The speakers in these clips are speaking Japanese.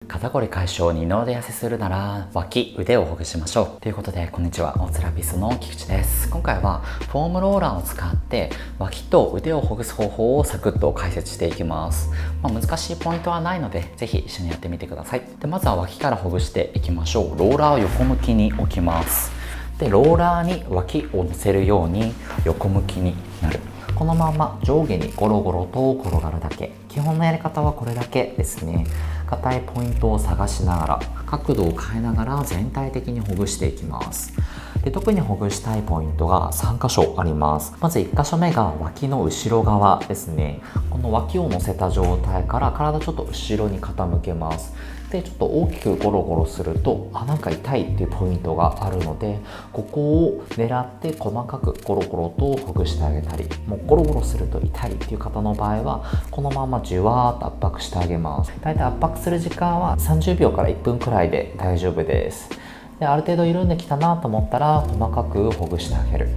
肩こり解消、二の腕痩せするなら脇、腕をほぐしましょうということで、こんにちは、オーセラピストの菊池です。今回はフォームローラーを使って脇と腕をほぐす方法をサクッと解説していきます。難しいポイントはないので、ぜひ一緒にやってみてください。でまずは脇からほぐしていきましょう。ローラーを横向きに置きます。でローラーに脇を乗せるように横向きになる。このまま上下にゴロゴロと転がるだけ。基本のやり方はこれだけですね。硬いポイントを探しながら、角度を変えながら全体的にほぐしていきます。で特にほぐしたいポイントが3箇所あります。まず1箇所目が脇の後ろ側ですね。この脇を乗せた状態から体ちょっと後ろに傾けます。でちょっと大きくゴロゴロするとなんか痛いっていうポイントがあるので、ここを狙って細かくゴロゴロとほぐしてあげたり、もうゴロゴロすると痛いっていう方の場合はこのままじわーっと圧迫してあげます。だいたい圧迫する時間は30秒から1分くらいで大丈夫です。である程度緩んできたなと思ったら細かくほぐしてあげる。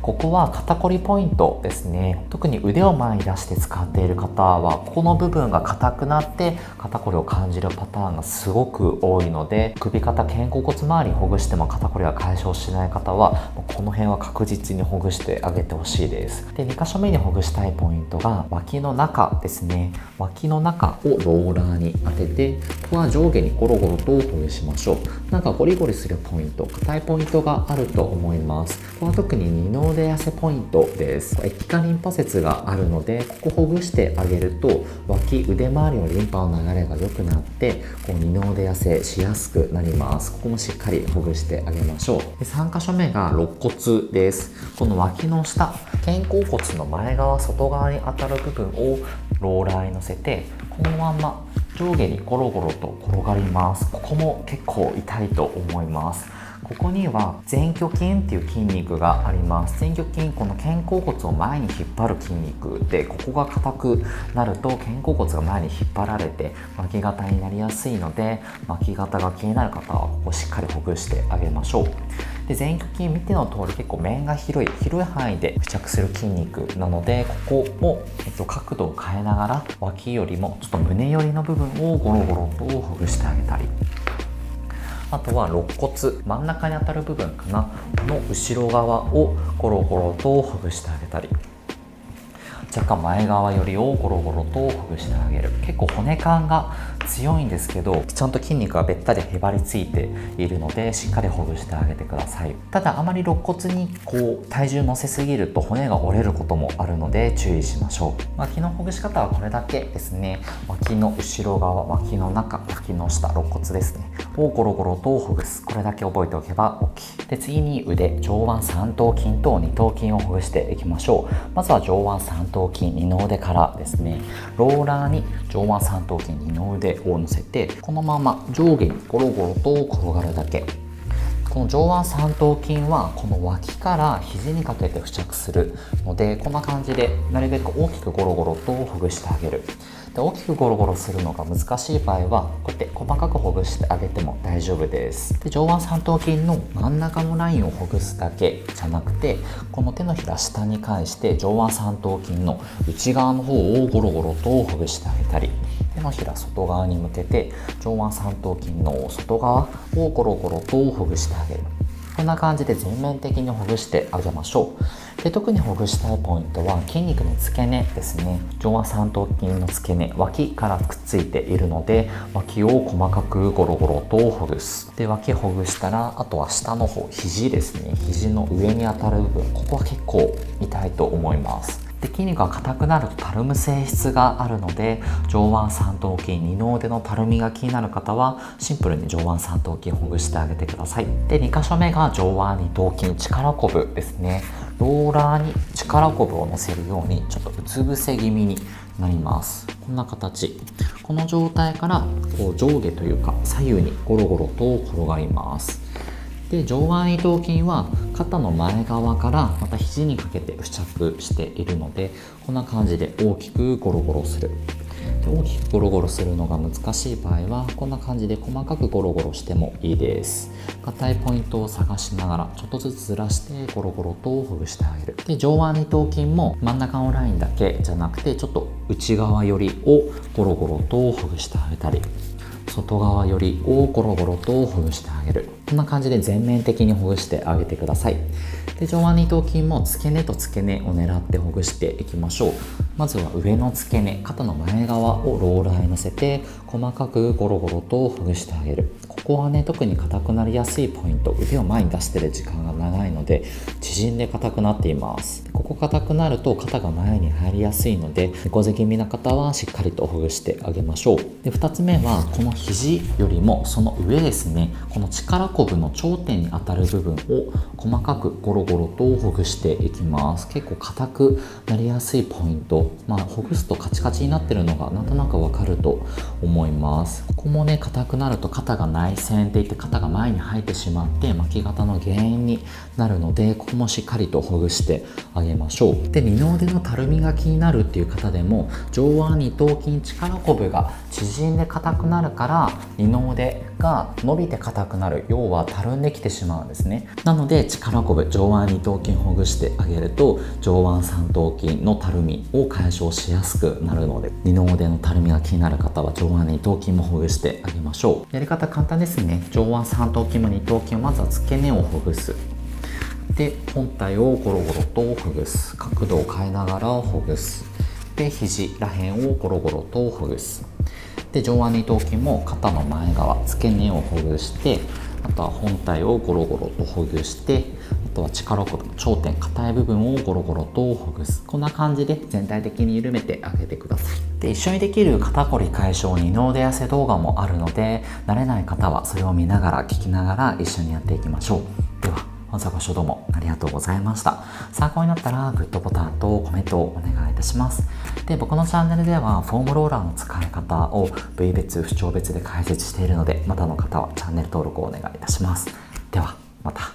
ここは肩こりポイントですね。特に腕を前に出して使っている方はここの部分が硬くなって肩こりを感じるパターンがすごく多いので、首肩肩甲骨周りほぐしても肩こりが解消しない方はこの辺は確実にほぐしてあげてほしいです。で2箇所目にほぐしたいポイントが脇の中ですね。脇の中をローラーに当てて、ここは上下にゴロゴロとほぐしましょう。なんかゴリゴリするポイント、硬いポイントがあると思います。ここは特に二の腕痩せポイントです。液化リンパ節があるので、ここほぐしてあげると脇、腕周りのリンパの流れが良くなって二の腕痩せしやすくなります。ここもしっかりほぐしてあげましょう。で3箇所目が肋骨です。この脇の下、肩甲骨の前側、外側に当たる部分をローラーに乗せて、このまま上下にゴロゴロと転がります。ここも結構痛いと思います。ここには前鋸筋っていう筋肉があります。前鋸筋、この肩甲骨を前に引っ張る筋肉で、ここが硬くなると肩甲骨が前に引っ張られて巻き肩になりやすいので、巻き肩が気になる方はここしっかりほぐしてあげましょう。で前鋸筋、見ての通り結構面が広い範囲で付着する筋肉なので、ここも、角度を変えながら脇よりもちょっと胸寄りの部分をゴロゴロとほぐしてあげたり、あとは肋骨、真ん中に当たる部分かなの後ろ側をゴロゴロとほぐしてあげたり、若干前側よりをゴロゴロとほぐしてあげる。結構骨感が強いんですけど、ちゃんと筋肉がべったりへばりついているので、しっかりほぐしてあげてください。ただあまり肋骨に体重乗せすぎると骨が折れることもあるので注意しましょう。脇のほぐし方はこれだけですね。脇の後ろ側、脇の中、脇の下、肋骨ですねをゴロゴロとほぐす。これだけ覚えておけば OK。 で次に腕、上腕三頭筋と二頭筋をほぐしていきましょう。まずは上腕三頭筋、二の腕からですね。ローラーに上腕三頭筋、二の腕を乗せて、このまま上下にゴロゴロと転がるだけ。この上腕三頭筋はこの脇から肘にかけて付着するので、こんな感じでなるべく大きくゴロゴロとほぐしてあげる。で大きくゴロゴロするのが難しい場合はこうやって細かくほぐしてあげても大丈夫です。で上腕三頭筋の真ん中のラインをほぐすだけじゃなくて、この手のひら下に返して上腕三頭筋の内側の方をゴロゴロとほぐしてあげたり、手のひら外側に向けて上腕三頭筋の外側をゴロゴロとほぐしてあげる。こんな感じで全面的にほぐしてあげましょう。で特にほぐしたいポイントは筋肉の付け根ですね。上腕三頭筋の付け根、脇からくっついているので、脇を細かくゴロゴロとほぐす。で脇ほぐしたら、あとは下の方、肘ですね。肘の上に当たる部分、ここは結構痛いと思います。で筋肉が硬くなるとたるむ性質があるので、上腕三頭筋、二の腕のたるみが気になる方はシンプルに上腕三頭筋ほぐしてあげてください。で2箇所目が上腕二頭筋、力こぶですね。ローラーに力こぶを乗せるようにちょっとうつ伏せ気味になります。こんな形。この状態から上下というか左右にゴロゴロと転がります。で上腕二頭筋は肩の前側からまた肘にかけて付着しているので、こんな感じで大きくゴロゴロする。で大きくゴロゴロするのが難しい場合はこんな感じで細かくゴロゴロしてもいいです。硬いポイントを探しながらちょっとずつずらしてゴロゴロとほぐしてあげる。で上腕二頭筋も真ん中のラインだけじゃなくてちょっと内側寄りをゴロゴロとほぐしてあげたり、外側よりをゴロゴロとほぐしてあげる。こんな感じで全面的にほぐしてあげてください。で、上腕二頭筋も付け根と付け根を狙ってほぐしていきましょう。まずは上の付け根、肩の前側をローラーに乗せて細かくゴロゴロとほぐしてあげる。ここはね、特に硬くなりやすいポイント、腕を前に出してる時間が長いので縮んで硬くなっています。ここ硬くなると肩が前に入りやすいので、猫背気味な方はしっかりとほぐしてあげましょう。で、2つ目はこの肘よりもその上ですね、この力こぶの頂点に当たる部分を細かくゴロゴロとほぐしていきます。結構硬くなりやすいポイント、ほぐすとカチカチになってるのがなんとなくわかると思います。ここもね、硬くなると肩が内旋っていって肩が前に入ってしまって巻き肩の原因になるので、ここもしっかりとほぐしてあげましょう。で、二の腕のたるみが気になるっていう方でも、上腕二頭筋力こぶが縮んで硬くなるから二の腕が伸びて硬くなる、要はたるんできてしまうんですね。なので力こぶ上腕二頭筋ほぐしてあげると上腕三頭筋のたるみを解消しやすくなるので、二の腕のたるみが気になる方は上腕二頭筋もほぐしてあげましょう。やり方簡単ですね。上腕三頭筋も二頭筋をまずは付け根をほぐす。で、本体をゴロゴロとほぐす。角度を変えながらほぐす。で、肘らへんをゴロゴロとほぐす。で、上腕二頭筋も肩の前側、付け根をほぐして、あとは本体をゴロゴロとほぐして、あとは力こぶの頂点、硬い部分をゴロゴロとほぐす。こんな感じで全体的に緩めてあげてください。で、一緒にできる肩こり解消二の腕痩せ動画もあるので、慣れない方はそれを見ながら聞きながら一緒にやっていきましょう。では、本日はご視聴どうもありがとうございました。参考になったらグッドボタンとコメントをお願いいたします。で、僕のチャンネルではフォームローラーの使い方を部位別、不調別で解説しているので、まだの方はチャンネル登録をお願いいたします。では、また。